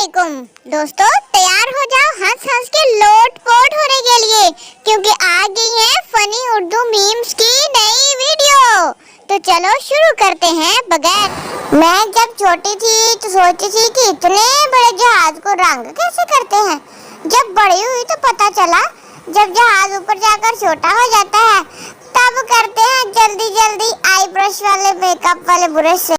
अस्सलामुअलैकुम दोस्तों, तैयार हो जाओ हंस हंस के लोट पोट होने के लिए, क्योंकि आ गई है फनी उर्दू मीम्स की नई वीडियो। तो चलो शुरू करते हैं। बगैर मैं जब छोटी थी तो सोचती थी कि इतने बड़े जहाज को रंग कैसे करते हैं। जब बड़ी हुई तो पता चला जब जहाज ऊपर जाकर छोटा हो जाता है तब करते हैं जल्दी जल्दी आई ब्रश वाले मेकअप वाले ब्रश से।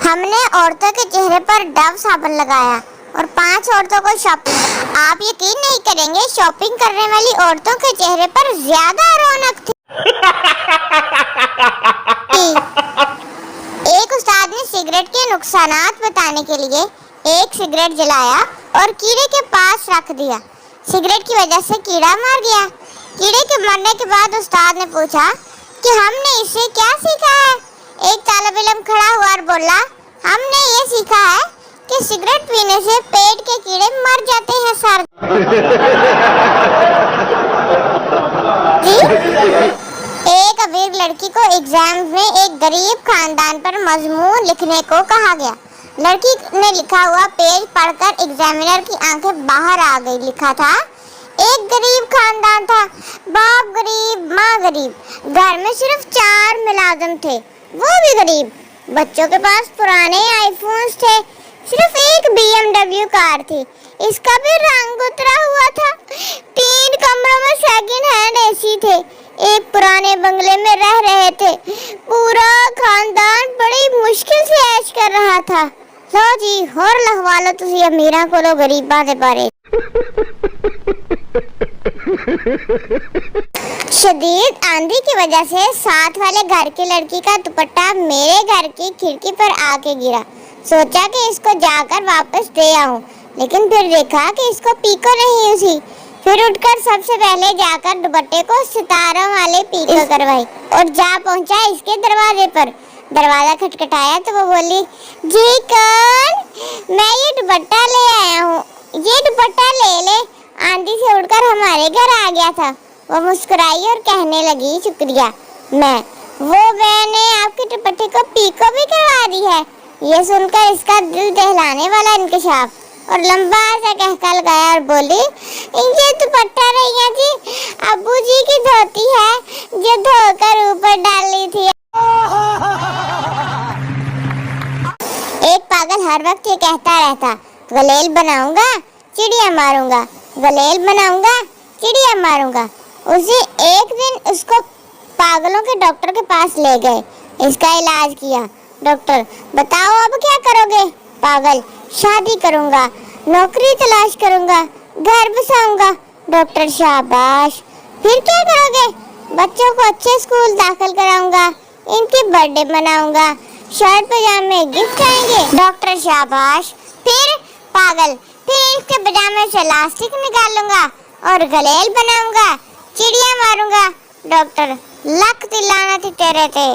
हमने औरतों के चेहरे पर डव साबुन लगाया और 5 औरतों को शॉपिंग। आप यकीन नहीं करेंगे, शॉपिंग करने वाली औरतों के चेहरे पर ज्यादा रौनक थी। एक उस्ताद ने सिगरेट के नुकसानात बताने के लिए एक सिगरेट जलाया और कीड़े के पास रख दिया। सिगरेट की वजह से कीड़ा मर गया। कीड़े के मरने के बाद उस्ताद ने पूछा कि हमने इससे क्या सीखा है। एक तालिब इल्म खड़ा हुआ और बोला, हमने ये सीखा है कि सिगरेट पीने से पेट के कीड़े मर जाते हैं सर। एक अमीर लड़की को एग्जाम में एक गरीब खानदान पर मजमून लिखने को कहा गया। लड़की ने लिखा हुआ पेज पढ़कर एग्जामिनर की आंखें बाहर आ गई। लिखा था, एक गरीब खानदान था, बाप गरीब, माँ गरीब, घर में सिर्फ 4 मुलाजिम थे, वो भी गरीब। बच्चों के पास पुराने आईफोन्स थे, सिर्फ एक BMW कार थी, इसका भी रंग उतरा हुआ था। 3 कमरों में सेकंड हैंड AC थे, एक पुराने बंगले में रह रहे थे। पूरा खानदान बड़ी मुश्किल से ऐश कर रहा था। लो जी, होर लहवा लो तुसी अमीरा को लो गरीबा दे बारे। शदीद आंधी की वजह से साथ वाले घर की लड़की का दुपट्टा मेरे घर की खिड़की पर आके गिरा। सोचा कि इसको जाकर वापस दे आऊं, लेकिन फिर देखा कि इसको पीको नहीं उसी। फिर उठकर सबसे पहले जाकर दुपट्टे को सितारों वाले पीको करवाई और जा पहुंचा इसके दरवाजे पर। दरवाजा खटखटाया तो वो बोली, जी कौन? मैं ये दुपट्टा ले आया हूँ, ये दुपट्टा ले ले, आंधी से उड़कर हमारे घर आ गया था। वो मुस्कुराई और कहने लगी, शुक्रिया। मैंने आपके दुपट्टे को पीको भी करवा दी है। ये सुनकर इसका दिल दहलाने वाला इंकशाफ और लंबा सा कहका लगाया और बोली, ये दुपट्टा नहीं है जी, अब्बू जी की धोती है जो धोकर ऊपर डाली थी। एक पागल हर वक्त ये कहता रहता, गलेल बनाऊंगा चिड़िया मारूंगा, गलेल बनाऊंगा चिड़िया मारूंगा। उसी एक दिन उसको पागलों के डॉक्टर के पास ले गए, इसका इलाज किया। डॉक्टर, बताओ अब क्या करोगे? पागल, शादी करूंगा, नौकरी तलाश करूंगा, घर बसाऊंगा। डॉक्टर, शाबाश। फिर क्या करोगे? बच्चों को अच्छे स्कूल दाखिल कराऊंगा, इनकी बर्थडे मनाऊंगा, शर्ट पजामे गिफ्ट आएंगे। डॉक्टर, शाबाश। फिर पागल, फिर इसके पजामे से इलास्टिक निकालूंगा और गलेल बनाऊंगा, चिड़िया मारूंगा। डॉक्टर, लख तिलाना थी तेरे थे।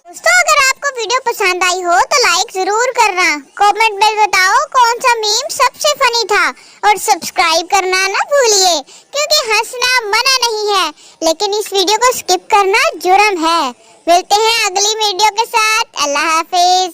दोस्तों, अगर आपको वीडियो पसंद आई हो तो लाइक जरूर करना, कमेंट में बताओ कौन सा मीम सबसे फनी था और सब्सक्राइब करना ना भूलिए, क्योंकि हंसना मना नहीं है, लेकिन इस वीडियो को स्किप करना जुर्म है। मिलते हैं अगली वीडियो के साथ। अल्लाह हाफिज।